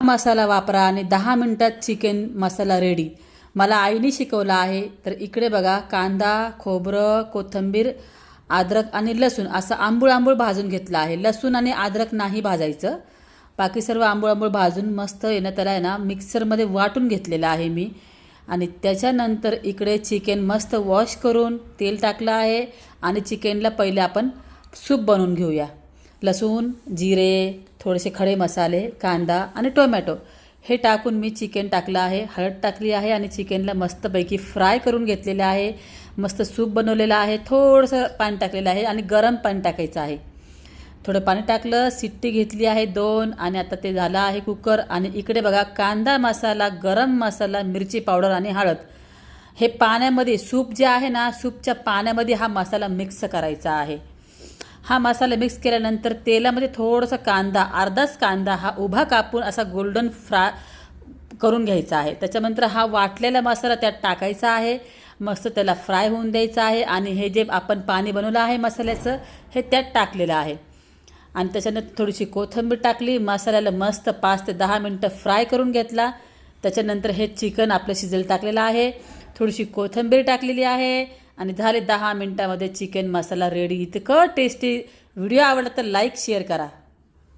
मसाला वापरा आणि 10 मिनिटात चिकन मसाला रेडी। मला आईने शिकवला आहे। तर इकडे बघा, कांदा, खोबरं, कोथिंबीर, अद्रक आणि लसूण असं आंबूळ आंबूळ भाजून घेतलं आहे। लसूण आणि अद्रक नाही भाजायचं, बाकी सर्व आंबूळ आंबूळ भाजून मस्त आहे ना त्याला आहे ना मिक्सरमध्ये वाटून घेतलेलं आहे मी। आणि त्याच्यानंतर इकडे चिकन मस्त वॉश करून तेल टाकलं आहे आणि चिकनला पहिले आपण सूप बनवून घेऊया। लसूण, जिरे, थोडेसे खडे मसाले, कांदा आणि टोमॅटो हे टाकून मी चिकन टाकलं आहे, हळद टाकली आहे आणि चिकनला मस्तपैकी फ्राय करून घेतलेलं आहे। मस्त सूप बनवलेलं आहे, थोडंसं पाणी टाकलेलं आहे आणि गरम पाणी टाकायचं आहे। थोडं पाणी टाकलं, शिट्टी घेतली आहे 2 आणि आता ते झालं आहे कुकर। आणि इकडे बघा, कांदा मसाला, गरम मसाला, मिरची पावडर आणि हळद हे पाण्यामध्ये, सूप जे आहे ना सूपच्या पाण्यामध्ये हा मसाला मिक्स करायचा आहे। हा मसाला मिक्स केल्यानंतर तेलामध्ये थोडंसं कांदा, अर्धाच कांदा हा उभा कापून असा गोल्डन फ्राय करून घ्यायचा आहे। त्याच्यानंतर हा वाटलेला मसाला त्यात टाकायचा आहे, मस्त त्याला फ्राय होऊन द्यायचा आहे। आणि हे जे आपण पाणी बनवलं आहे मसाल्याचं हे त्यात टाकलेलं आहे आणि त्याच्यानंतर थोडीशी कोथिंबीर टाकली। मसाल्याला मस्त 5 ते 10 मिनिटं फ्राय करून घेतला। त्याच्यानंतर हे चिकन आपलं शिजायला टाकलेलं आहे, थोडीशी कोथिंबीर टाकलेली आहे आणि झाले 10 मिनिटांमध्ये चिकन मसाला रेडी। इतकं टेस्टी। व्हिडिओ आवडला तर लाईक शेअर करा।